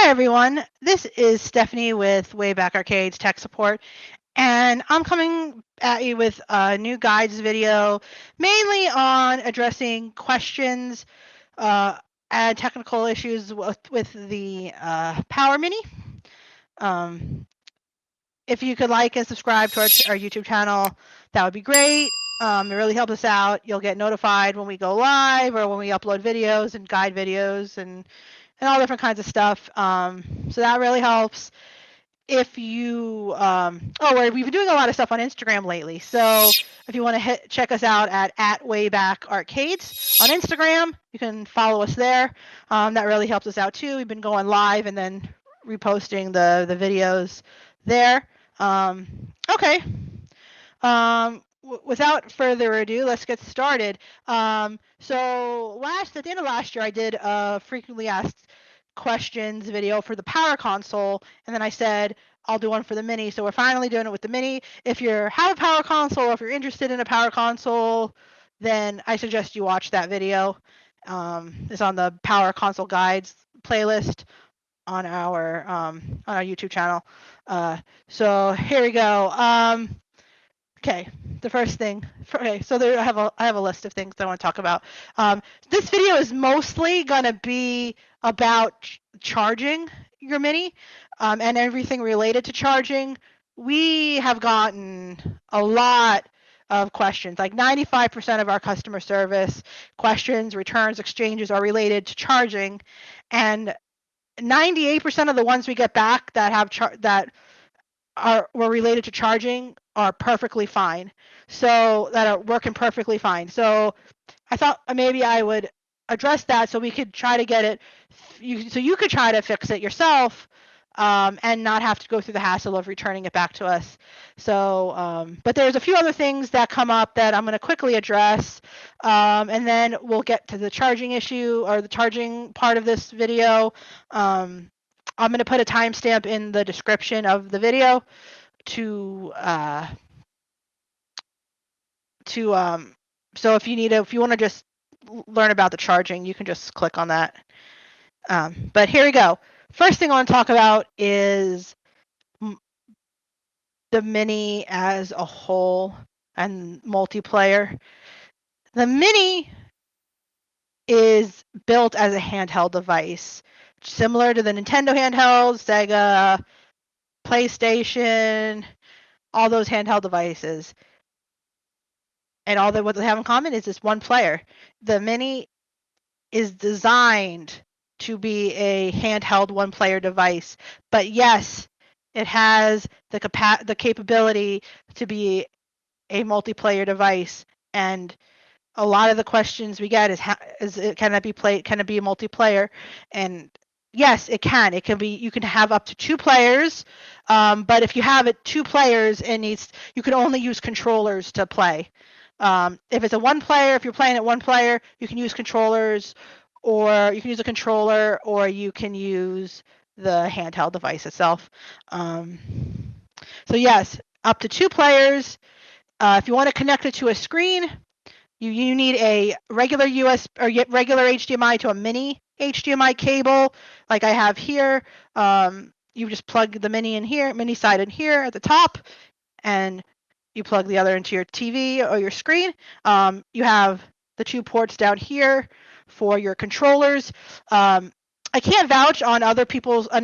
everyone, this is Stephanie with Wayback Arcades Tech Support, and I'm coming at you with a new guides video, mainly on addressing questions and technical issues with the Power Mini. If you could like and subscribe to our YouTube channel, that would be great. It really helps us out. You'll get notified when we go live or when we upload videos and guide videos and all different kinds of stuff. So that really helps. If you, we've been doing a lot of stuff on Instagram lately. So if you want to check us out at Wayback Arcades on Instagram, you can follow us there. That really helps us out too. We've been going live and then reposting the videos there. Okay. Without further ado, let's get started. So at the end of last year, I did a frequently asked questions video for the Power Console, and then I said I'll do one for the Mini. So we're finally doing it with the Mini. If you have a Power Console, or if you're interested in a Power Console, then I suggest you watch that video. It's on the Power Console Guides playlist on our YouTube channel. So here we go. Okay, the first thing. Okay, so I have a list of things that I want to talk about. This video is mostly gonna be about charging your Mini and everything related to charging. We have gotten a lot of questions. Like 95% of our customer service questions, returns, exchanges are related to charging, and 98% of the ones we get back that have were related to charging are perfectly fine. So that are working perfectly fine. So I thought maybe I would address that so we could try to get it, so you could try to fix it yourself and not have to go through the hassle of returning it back to us. So, but there's a few other things that come up that I'm going to quickly address, and then we'll get to the charging issue or the charging part of this video. I'm going to put a timestamp in the description of the video so if you want to just learn about the charging, you can just click on that. But here we go. First thing I want to talk about is the Mini as a whole and multiplayer. The Mini is built as a handheld device, similar to the Nintendo handhelds, Sega, PlayStation, all those handheld devices. And what they have in common is this one player. The Mini is designed to be a handheld one-player device, but yes, it has the capability to be a multiplayer device. And a lot of the questions we get is can it be a multiplayer? And yes, it can. It can be. You can have up to 2 players, but if you have it 2 players, you can only use controllers to play. If it's a one player, if you're playing it one player, you can use controllers, or you can use a controller, or you can use the handheld device itself. So yes, up to 2 players. If you want to connect it to a screen, you need a regular regular HDMI to a mini HDMI cable, like I have here. You just plug the mini in here, mini side in here at the top, and you plug the other into your TV or your screen. You have the 2 ports down here for your controllers. I can't vouch on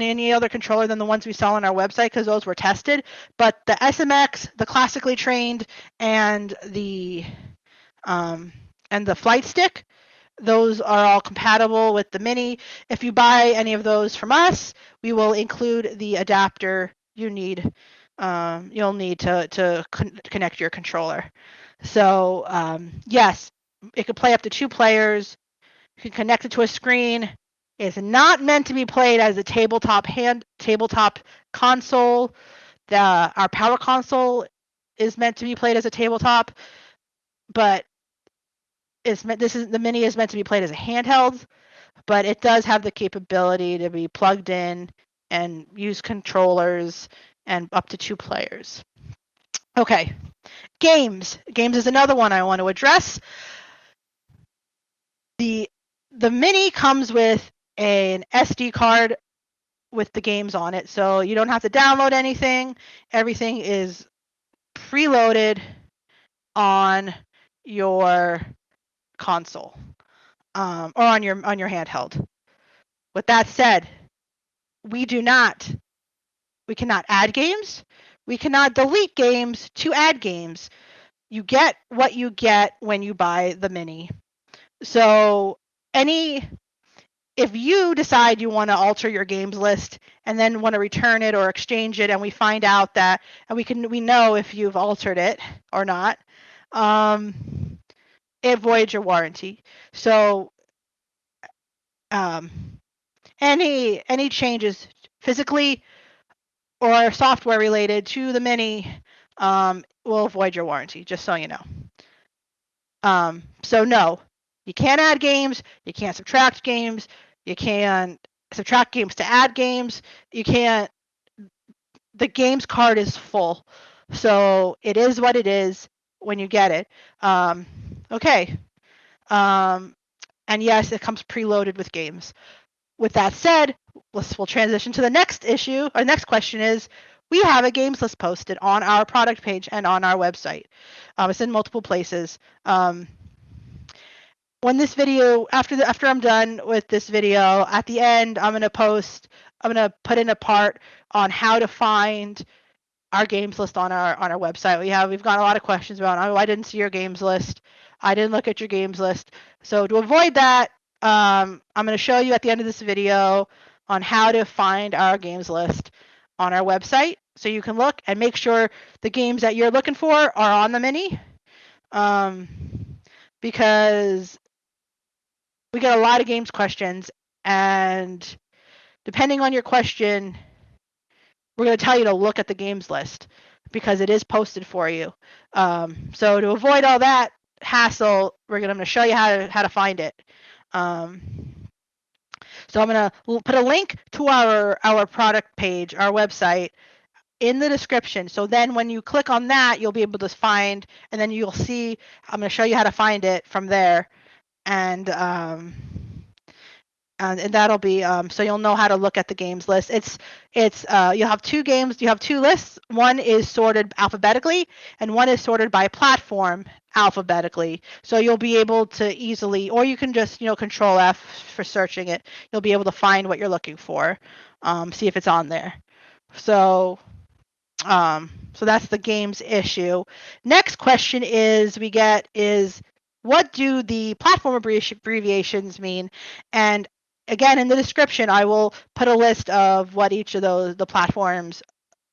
any other controller than the ones we sell on our website because those were tested. But the SMX, the classically trained, and the flight stick, those are all compatible with the Mini. If you buy any of those from us, we will include the adapter you'll need to connect your controller. So yes, it could play up to 2 players. You can connect it to a screen. It's not meant to be played as a tabletop console. Our Power Console is meant to be played as a tabletop, but the Mini is meant to be played as a handheld, but it does have the capability to be plugged in and use controllers and up to 2 players. Okay, games. Games is another one I want to address. The Mini comes with an SD card with the games on it. So you don't have to download anything. Everything is preloaded on your console, or on your handheld. With that said, we cannot add games. We cannot delete games to add games. You get what you get when you buy the mini. So if you decide you want to alter your games list and then want to return it or exchange it, and we find out that, and we know if you've altered it or not, it voids your warranty. So any changes physically or software related to the mini will void your warranty, just so you know. So no, you can't add games, you can't subtract games, you can't subtract games to add games, you can't, the games card is full. So it is what it is when you get it. Okay. And yes, it comes preloaded with games. With that said, we'll transition to the next issue. Our next question is, we have a games list posted on our product page and on our website. It's in multiple places. When this video, after I'm done with this video, at the end, I'm gonna put in a part on how to find our games list on our website. We've got a lot of questions about, oh, I didn't see your games list. I didn't look at your games list. So to avoid that, I'm going to show you at the end of this video on how to find our games list on our website, so you can look and make sure the games that you're looking for are on the mini, because we get a lot of games questions, and depending on your question, we're going to tell you to look at the games list because it is posted for you. So to avoid all that hassle, I'm going to show you how to find it. So I'm going to put a link to our product page, our website, in the description. So then when you click on that, you'll be able to find, and then you'll see, I'm going to show you how to find it from there. And that'll be so you'll know how to look at the games list. It's you'll have two games, you have two lists. One is sorted alphabetically and one is sorted by platform alphabetically. So you'll be able to easily, or you can just, control F for searching it. You'll be able to find what you're looking for, see if it's on there. So that's the games issue. Next question we get is, what do the platform abbreviations mean? And again, in the description, I will put a list of what each of the platforms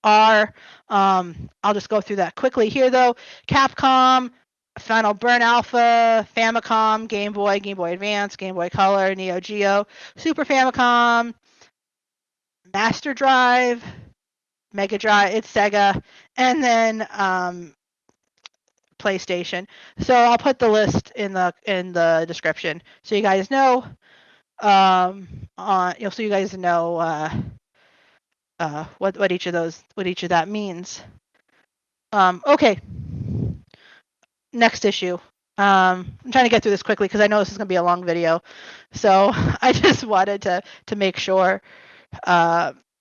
are. I'll just go through that quickly here, though. Capcom, Final Burn Alpha, Famicom, GameBoy Advance, GameBoy Color, NeoGeo, Super Famicom, Master Drive, Mega Drive, it's Sega, and then PlayStation. So I'll put the list in the description so you guys know. So you guys know what each of that means. Okay. Next issue. I'm trying to get through this quickly because I know this is going to be a long video, so I just wanted to make sure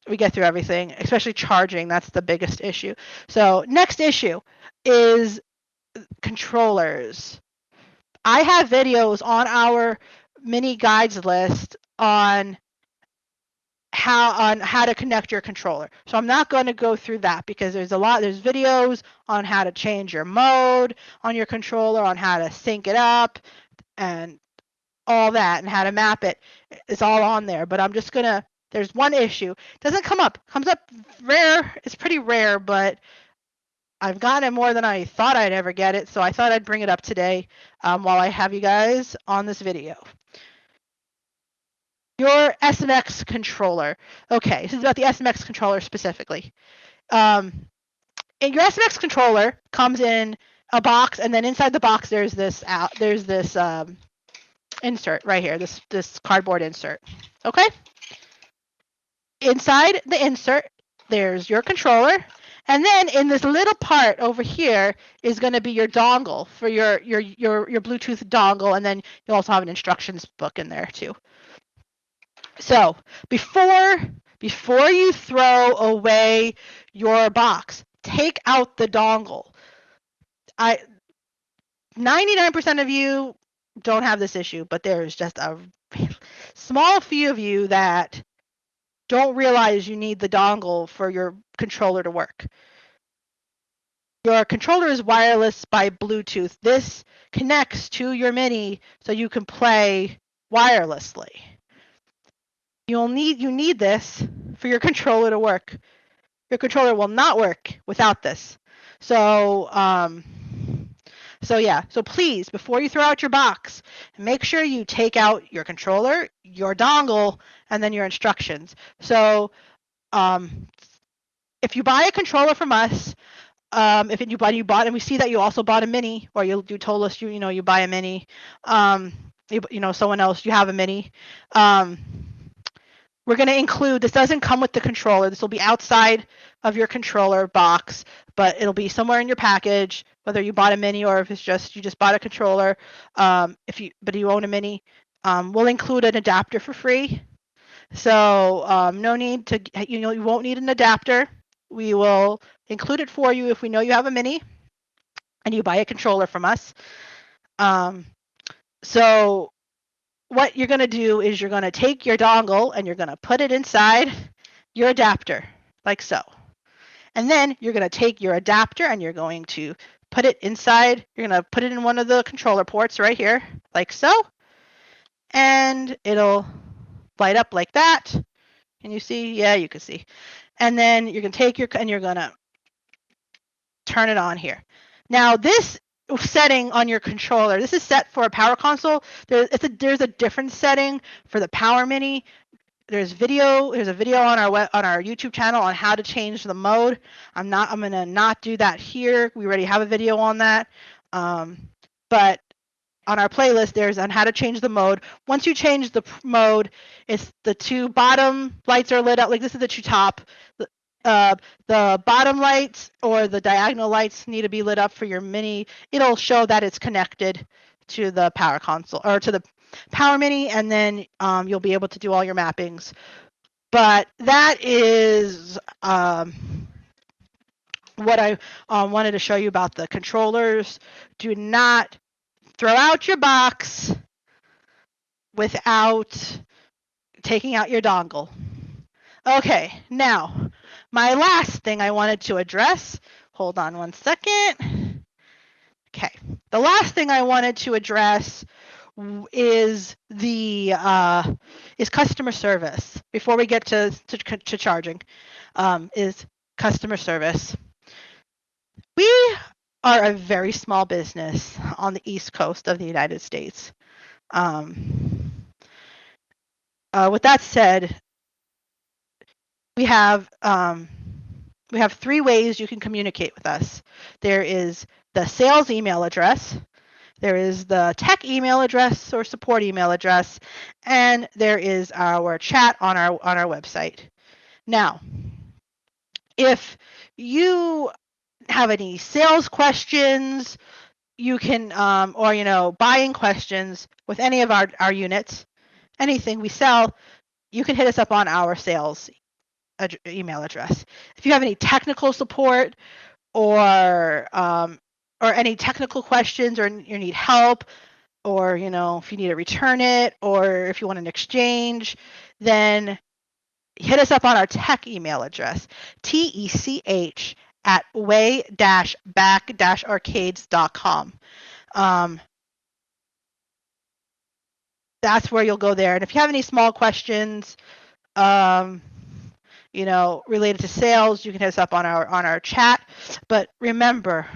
we get through everything, especially charging. That's the biggest issue. So next issue is controllers. I have videos on our mini guides list on how to connect your controller. So I'm not going to go through that because there's videos on how to change your mode on your controller, on how to sync it up and all that, and how to map it. It's all on there, but I'm just gonna, there's one issue. It doesn't come up. Comes up rare. It's pretty rare, but I've gotten it more than I thought I'd ever get it, so I thought I'd bring it up today while I have you guys on this video. Your SMX controller. Okay, this is about the SMX controller specifically. And your SMX controller comes in a box, and then inside the box there's this insert right here, this cardboard insert. Okay. Inside the insert, there's your controller, and then in this little part over here is going to be your dongle for your Bluetooth dongle, and then you'll also have an instructions book in there too. So before before you throw away your box, take out the dongle. 99% of you don't have this issue, but there's just a small few of you that don't realize you need the dongle for your controller to work. Your controller is wireless by Bluetooth. This connects to your Mini so you can play wirelessly. You need this for your controller to work. Your controller will not work without this. So please, before you throw out your box, make sure you take out your controller, your dongle, and then your instructions. So if you buy a controller from us, if you bought, and we see that you also bought a Mini, or you told us you buy a Mini, someone else, you have a Mini. We're going to include, this doesn't come with the controller. This will be outside of your controller box, but it'll be somewhere in your package, whether you bought a Mini or if it's just you just bought a controller. But you own a Mini, we'll include an adapter for free. So no need to, you won't need an adapter. We will include it for you if we know you have a Mini and you buy a controller from us. So what you're going to do is you're going to take your dongle and you're going to put it inside your adapter, like so. And then you're going to take your adapter and you're going to put it inside. You're going to put it in one of the controller ports right here, like so. And it'll light up like that. Can you see? Yeah, you can see. And then you're going to take and you're going to turn it on here. Now this setting on your controller, this is set for a power console. There's a different setting for the Power Mini. There's a video on our YouTube channel on how to change the mode. I'm gonna not do that here. We already have a video on that. But on our playlist, there's on how to change the mode. Once you change the mode, it's the two bottom lights are lit up. Like this is the two top. The bottom lights or the diagonal lights need to be lit up for your Mini. It'll show that it's connected to the power console or to the Power Mini, and then you'll be able to do all your mappings. But that is what I wanted to show you about the controllers. Do not throw out your box without taking out your dongle. Okay, now my last thing I wanted to address, hold on one second. Okay, the last thing I wanted to address is customer service. Before we get to charging, is customer service. We are a very small business on the East Coast of the United States. With that said, we have 3 ways you can communicate with us. There is the sales email address, there is the tech email address or support email address, and there is our chat on our website. Now, if you have any sales questions, you can or buying questions with any of our units, anything we sell, you can hit us up on our sales email address. If you have any technical support or any technical questions, or you need help, or if you need to return it, or if you want an exchange, then hit us up on our tech email address, tech@way-back-arcades.com. That's where you'll go there. And if you have any small questions, related to sales, you can hit us up on our chat. But remember,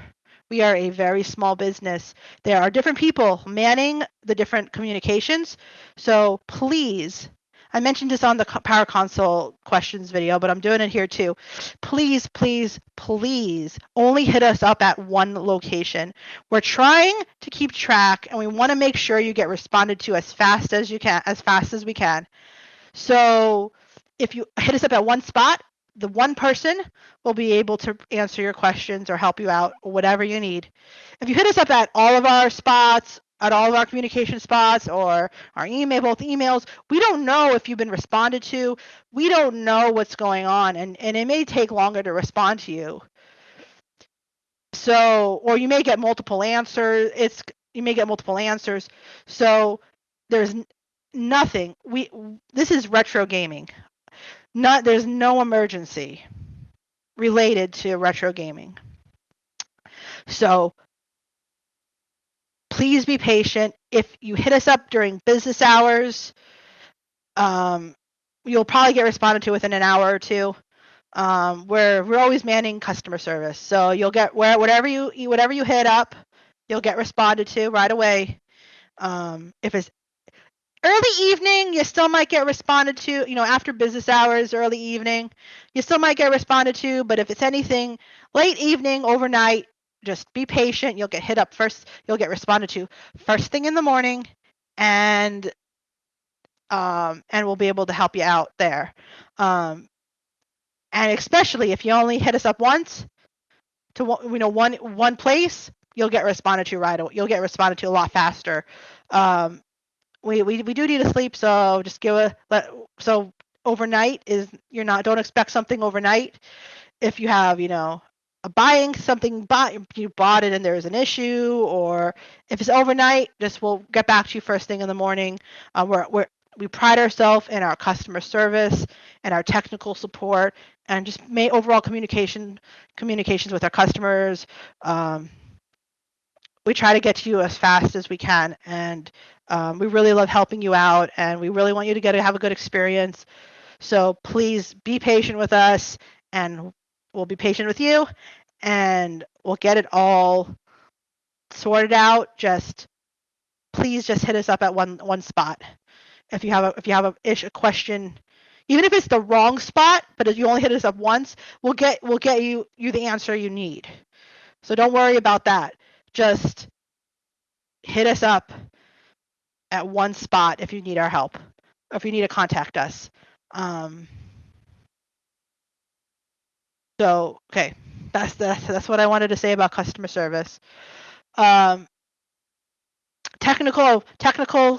we are a very small business. There are different people manning the different communications. So please, I mentioned this on the Power Console questions video, but I'm doing it here too. Please, please, please only hit us up at one location. We're trying to keep track, and we want to make sure you get responded to as fast as we can. So if you hit us up at one spot, the one person will be able to answer your questions or help you out or whatever you need. If you hit us up at all of our spots at all of our communication spots or our email, both emails. We don't know if you've been responded to. We don't know what's going on, and it may take longer to respond to you. So, or you may get multiple answers. You may get multiple answers. So there's nothing. This is retro gaming. There's no emergency related to retro gaming. So please be patient. If you hit us up during business hours, you'll probably get responded to within an hour or two. We're always manning customer service, so you'll get whatever you hit up, you'll get responded to right away. If it's early evening, you still might get responded to. After business hours, early evening, you still might get responded to. But if it's anything late evening, overnight, just be patient. You'll get hit up first. You'll get responded to first thing in the morning, and we'll be able to help you out there. And especially if you only hit us up once to one place, you'll get responded to right away. You'll get responded to a lot faster. We do need to sleep, so just so overnight is don't expect something overnight. If you have buying something, you bought it and there's an issue, or if it's overnight, we'll get back to you first thing in the morning. We pride ourselves in our customer service and our technical support, and just overall communications with our customers. We try to get to you as fast as we can, and we really love helping you out, and we really want you to have a good experience. So please be patient with us, and we'll be patient with you, and we'll get it all sorted out. Please hit us up at one spot. If you have a question, even if it's the wrong spot, but if you only hit us up once, we'll get you the answer you need. So don't worry about that. Just hit us up at one spot if you need our help, or if you need to contact us. So okay, that's what I wanted to say about customer service. Technical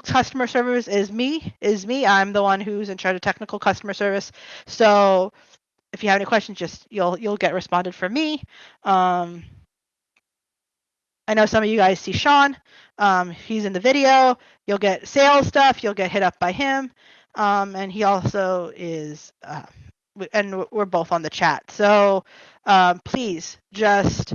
customer service is me. I'm the one who's in charge of technical customer service. So if you have any questions, you'll get responded from me. I know some of you guys see Sean. He's in the video. You'll get sales stuff. You'll get hit up by him. And he also is, and we're both on the chat. So please just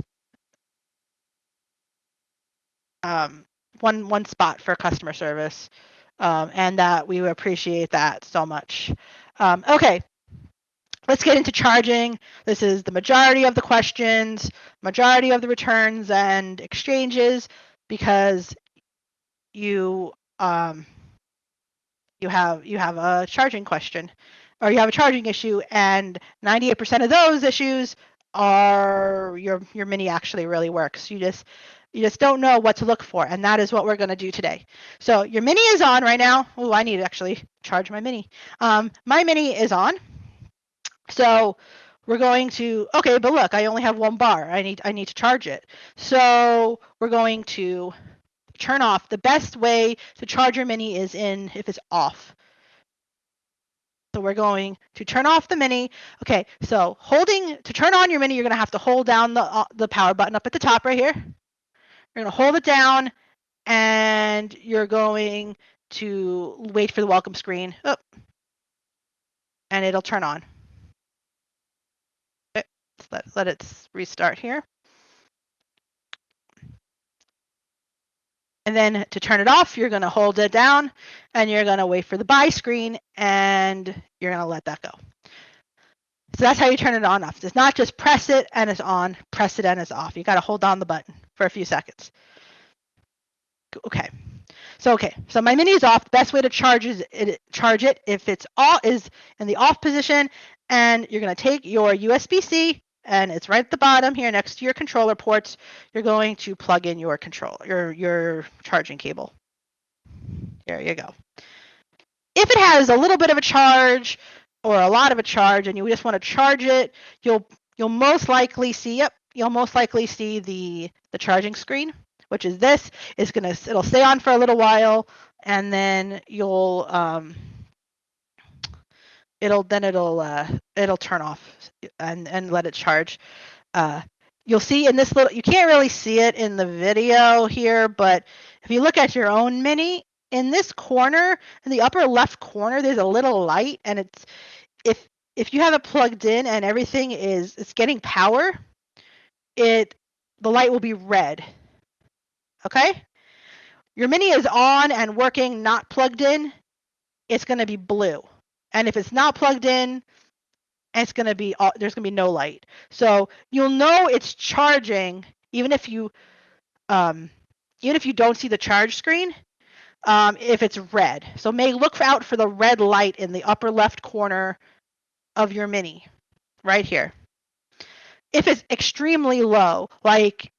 one spot for customer service. And that we appreciate that so much. Okay. Let's get into charging. This is the majority of the questions, majority of the returns and exchanges, because you have a charging question, or you have a charging issue, and 98% of those issues are your mini actually really works. You just don't know what to look for, and that is what we're going to do today. So your mini is on right now. Oh, I need to actually charge my mini. My mini is on. So we're going to, okay, but look, I only have one bar. I need to charge it. So we're going to turn off. The best way to charge your mini is if it's off. So we're going to turn off the mini. Okay, so to turn on your mini, you're going to have to hold down the power button up at the top right here. You're going to hold it down, and you're going to wait for the welcome screen. Oh, and it'll turn on. Let it restart here. And then to turn it off, you're going to hold it down, and you're going to wait for the buy screen, and you're going to let that go. So that's how you turn it on off. It's not just press it and it's on, press it and it's off. You got to hold down the button for a few seconds. Okay. So my mini is off. The best way to charge it if it's off is in the off position, and you're going to take your USB-C, and it's right at the bottom here next to your controller ports. You're going to plug in your your charging cable. There you go. If it has a little bit of a charge or a lot of a charge, and you just want to charge it, you'll most likely see the charging screen which is this, it'll stay on for a little while, and then you'll it'll turn off and let it charge. You'll see in this little, you can't really see it in the video here, but if you look at your own Mini, in this corner, in the upper left corner, there's a little light, and it's if you have it plugged in and everything it's getting power, the light will be red. Okay? Your Mini is on and working, not plugged in, it's going to be blue. And if it's not plugged in, there's going to be no light. So you'll know it's charging even if you don't see the charge screen, if it's red. So look out for the red light in the upper left corner of your Mini, right here. If it's extremely low, like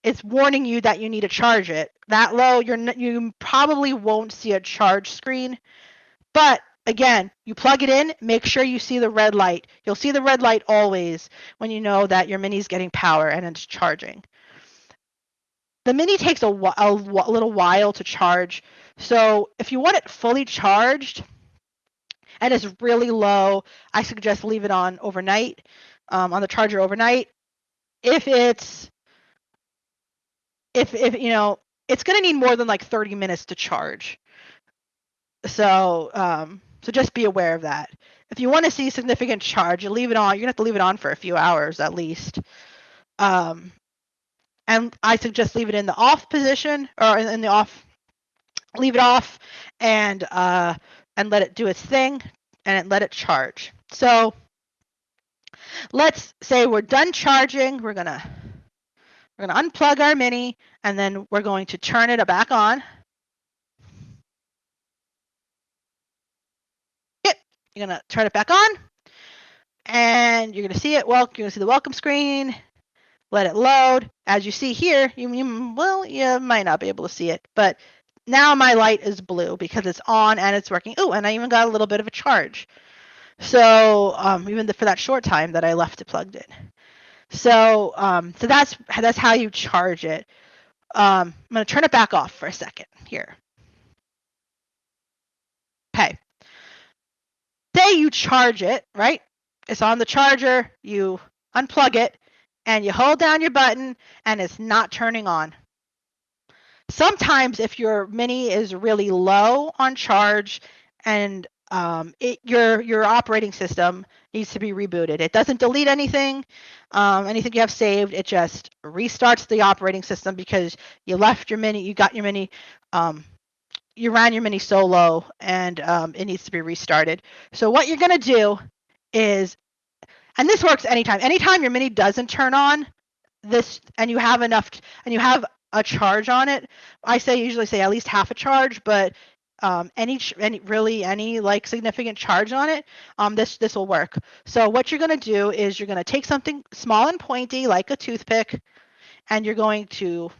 it's warning you that you need to charge it, that low, you probably won't see a charge screen. But again, you plug it in, make sure you see the red light. You'll see the red light always when you know that your Mini's getting power and it's charging. The Mini takes a little while to charge. So if you want it fully charged and it's really low, I suggest leave it on overnight, on the charger overnight. If you know, it's going to need more than like 30 minutes to charge. So just be aware of that. If you want to see significant charge, you leave it on. You're going to have to leave it on for a few hours at least. And I suggest leave it in the off position, or in the off. Leave it off and let it do its thing and let it charge. So let's say we're done charging. We're gonna unplug our Mini, and then we're going to turn it back on. Yep, you're gonna turn it back on, and you're gonna see it. Well, you're gonna see the welcome screen. Let it load. As you see here, you might not be able to see it, but now my light is blue because it's on and it's working. Oh, and I even got a little bit of a charge. So even for that short time that I left it plugged in. So that's how you charge it. I'm going to turn it back off for a second here. Okay. Say you charge it, right? It's on the charger. You unplug it, and you hold down your button, and it's not turning on. Sometimes if your Mini is really low on charge and your operating system needs to be rebooted. It doesn't delete anything you have saved. It just restarts the operating system because you left your Mini, you got your Mini, you ran your Mini so low, and it needs to be restarted. So what you're going to do is, and this works anytime your Mini doesn't turn on, and you have a charge on it, I usually say at least half a charge, but any like significant charge on it, this will work. So what you're going to do is you're going to take something small and pointy like a toothpick, and you're going to,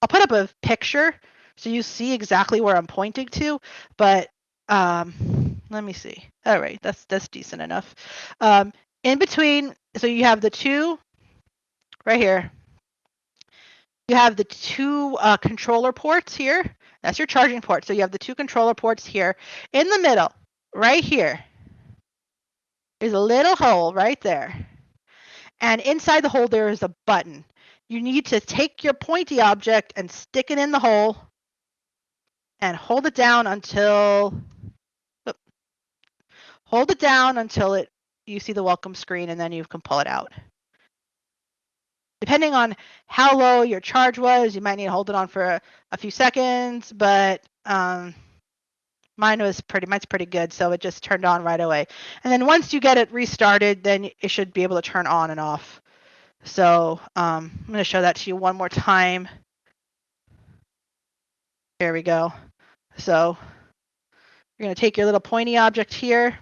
I'll put up a picture so you see exactly where I'm pointing to, but let me see. All right, that's decent enough. In between, so you have the two right here. You have the two controller ports here. That's your charging port. So you have the two controller ports here. In the middle, right here, there's a little hole right there. And inside the hole, there is a button. You need to take your pointy object and stick it in the hole and hold it down until you see the welcome screen, and then you can pull it out. Depending on how low your charge was, you might need to hold it on for a few seconds, but mine's pretty good, so it just turned on right away. And then once you get it restarted, then it should be able to turn on and off. So I'm going to show that to you one more time. Here we go. So you're going to take your little pointy object here.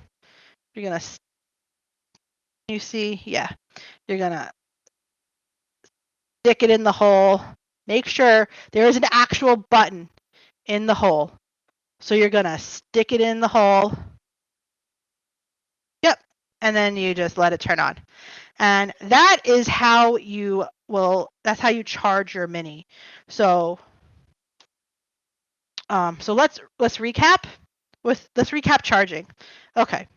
You're going to, you see, yeah, you're going to stick it in the hole. Make sure there is an actual button in the hole. So you're going to stick it in the hole. Yep. And then you just let it turn on. And that is how you that's how you charge your Mini. So so let's recap. Let's recap charging. Okay.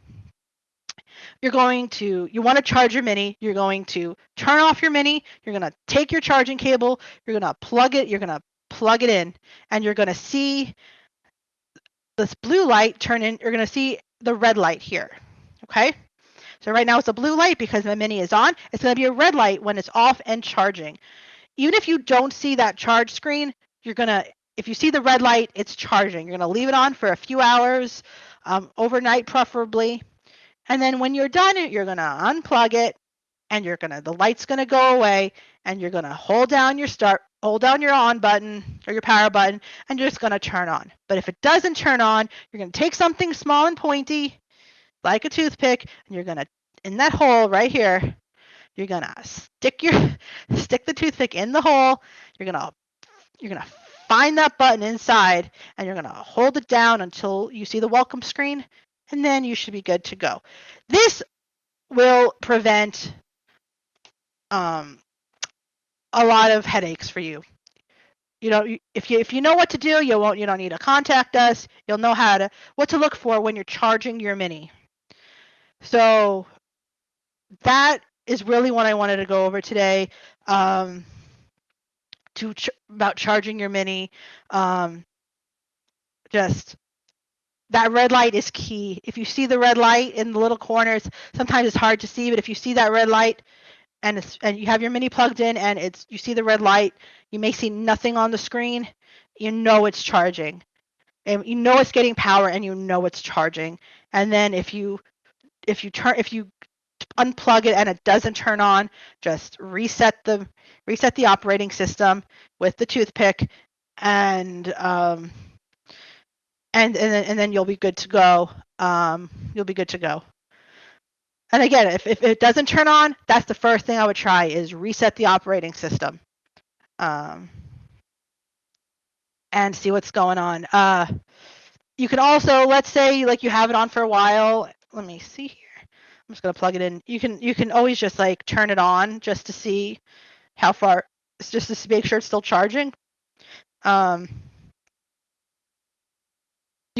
You want to charge your Mini. You're going to turn off your Mini. You're going to take your charging cable. You're going to plug it in, and you're going to see this blue light turn in. You're going to see the red light here. Okay. So right now it's a blue light because my Mini is on. It's going to be a red light when it's off and charging. Even if you don't see that charge screen, if you see the red light, it's charging. You're going to leave it on for a few hours, overnight preferably. And then when you're done, you're going to unplug it, and the light's going to go away, and you're going to hold down your on button or your power button, and you're just going to turn on. But if it doesn't turn on, you're going to take something small and pointy, like a toothpick, and you're going to, in that hole right here, you're going to stick the toothpick in the hole. You're going to find that button inside, and you're going to hold it down until you see the welcome screen, and then you should be good to go. This will prevent a lot of headaches for you. If you know what to do, you don't need to contact us. You'll know what to look for when you're charging your Mini. So that is really what I wanted to go over today. About charging your Mini. Just that red light is key. If you see the red light in the little corners, sometimes it's hard to see, but if you see that red light and you have your Mini plugged in and you see the red light, you may see nothing on the screen, you know it's charging. And you know it's getting power, and you know it's charging. And then if you unplug it and it doesn't turn on, just reset the operating system with the toothpick, and then you'll be good to go. You'll be good to go. And again, if it doesn't turn on, that's the first thing I would try is reset the operating system, and see what's going on. You can also, let's say like you have it on for a while. Let me see here. I'm just gonna plug it in. You can always just like turn it on just to see how far, just to make sure it's still charging. You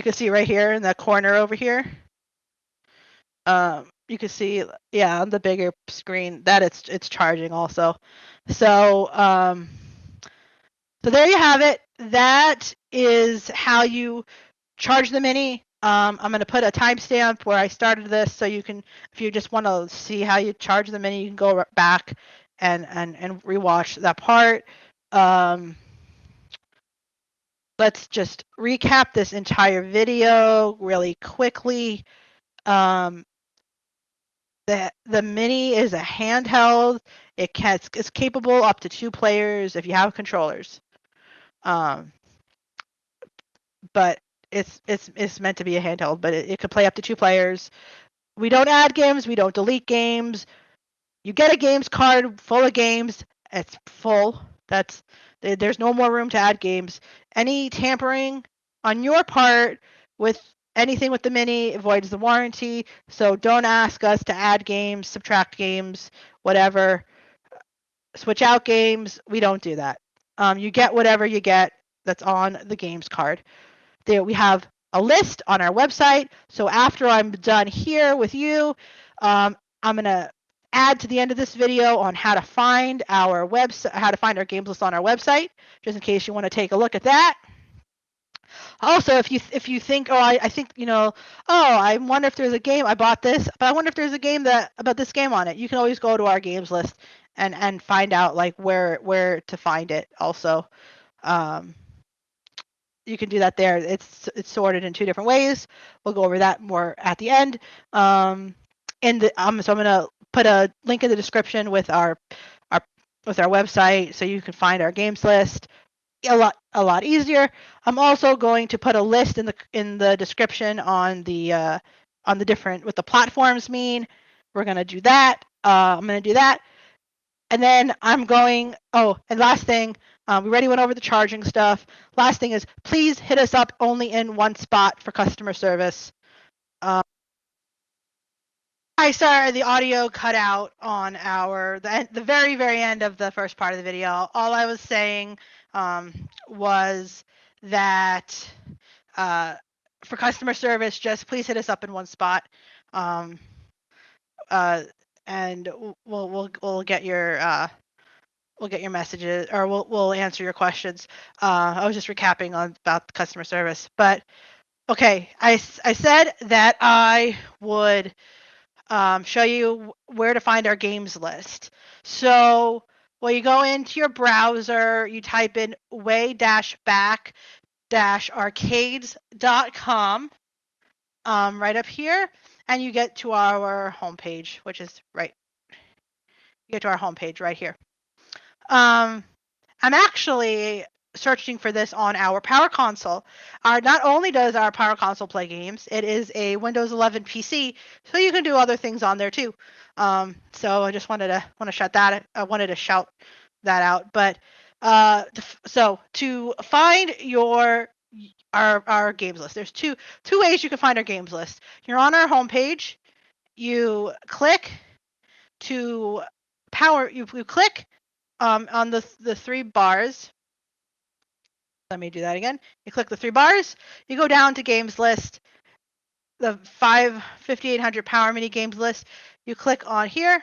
can see right here in the corner over here. You can see, yeah, on the bigger screen that it's charging also. So so there you have it. That is how you charge the Mini. I'm going to put a timestamp where I started this, so you can, if you just want to see how you charge the Mini, you can go back and rewatch that part. Let's just recap this entire video really quickly. The Mini is a handheld. It's capable up to 2 players if you have controllers. But it's meant to be a handheld, but it could play up to 2 players. We don't add games, we don't delete games. You get a games card full of games. It's full. There's no more room to add games. Any tampering on your part with anything with the Mini voids the warranty. So don't ask us to add games, subtract games, whatever. Switch out games. We don't do that. You get whatever you get that's on the games card. There we have a list on our website. So after I'm done here with you, I'm going to add to the end of this video on how to find our website, how to find our games list on our website, just in case you want to take a look at that. Also, if you think, I think, I wonder if there's a game, I bought this, but I wonder if there's a game about this game on it. You can always go to our games list and find out like where to find it also. You can do that there. It's sorted in 2 different ways. We'll go over that more at the end. So I'm gonna put a link in the description with our website, so you can find our games list a lot easier. I'm also going to put a list in the description on the different, what the platforms mean. We're gonna do that. I'm gonna do that. And then I'm going, and last thing, we already went over the charging stuff. Last thing is, please hit us up only in one spot for customer service. Hi, sorry, the audio cut out on the very, very end of the first part of the video. All I was saying was that for customer service, just please hit us up in one spot, and we'll get your messages, or we'll answer your questions. I was just recapping about the customer service, but okay, I said that I would show you where to find our games list. So when you go into your browser, you type in way-back-arcades.com right up here, and you get to our homepage, which is right. You get to our homepage right here. I'm actually searching for this on our Power Console. Not only does our Power Console play games, it is a Windows 11 PC, so you can do other things on there too. So I just wanted to shout that out. But so to find our games list, there's two ways you can find our games list. You're on our homepage. You click to power. You click on the three bars. Let me do that again. You click the three bars. You go down to games list, the 5800 Power Mini games list. You click on here,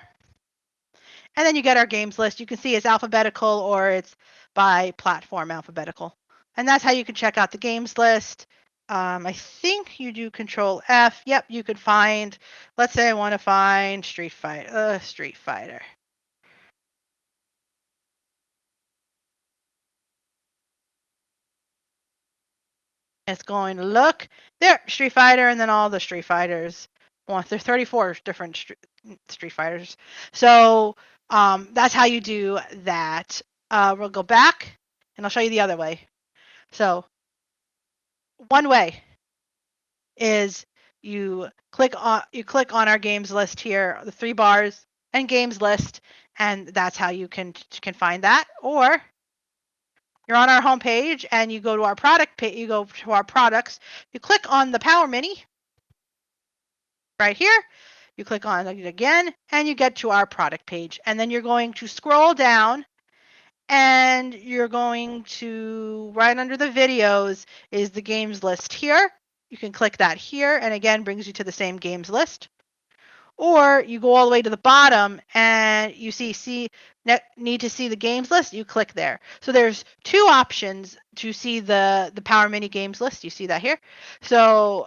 and then you get our games list. You can see it's alphabetical or it's by platform alphabetical. And that's how you can check out the games list. I think you do Control F. Yep, you could find, let's say I want to find Street Fighter. It's going to look there, Street Fighter, and then all the Street Fighters. Well, there's 34 different Street Fighters. So that's how you do that. We'll go back, and I'll show you the other way. So one way is you click on our games list here, the three bars and games list, and that's how you can find that. Or you're on our homepage and you go to our product page. You go to our products. You click on the Power Mini right here. You click on it again, and you get to our product page. And then you're going to scroll down, and you're going to right under the videos is the games list here. You can click that here, and again brings you to the same games list. Or you go all the way to the bottom and you need to see the games list, you click there. So there's two options to see the Power Mini games list. You see that here. So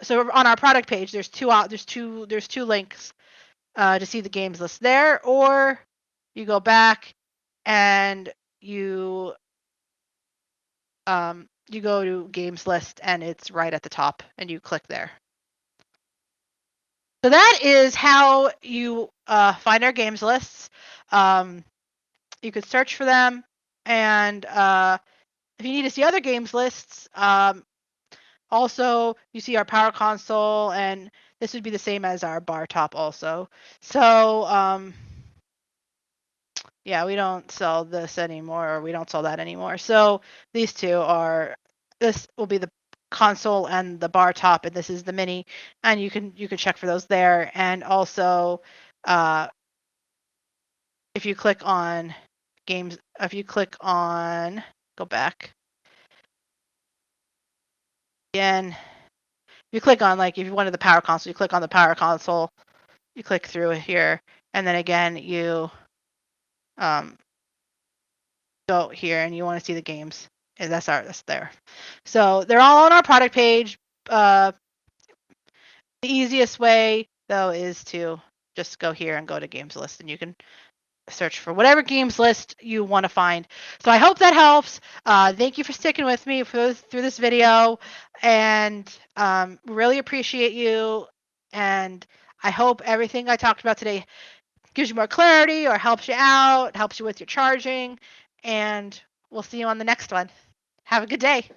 so on our product page, there's two links to see the games list there, or you go back and you go to games list and it's right at the top and you click there. So that is how you find our games lists. You could search for them, and if you need to see other games lists, also you see our Power Console, and this would be the same as our bar top also. So yeah, we don't sell this anymore, or we don't sell that anymore. So these two this will be the console and the bar top, and this is the mini, and you can check for those there. And also if you click on games, go back again, you click on, like, if you wanted the Power Console, you click on the Power Console, you click through here, and then again you go here and you want to see the games, and that's there. So they're all on our product page. The easiest way though is to just go here and go to games list, and you can search for whatever games list you want to find. So I hope that helps. Thank you for sticking with me through this video, and really appreciate you. And I hope everything I talked about today gives you more clarity or helps you out, helps you with your charging, and we'll see you on the next one. Have a good day.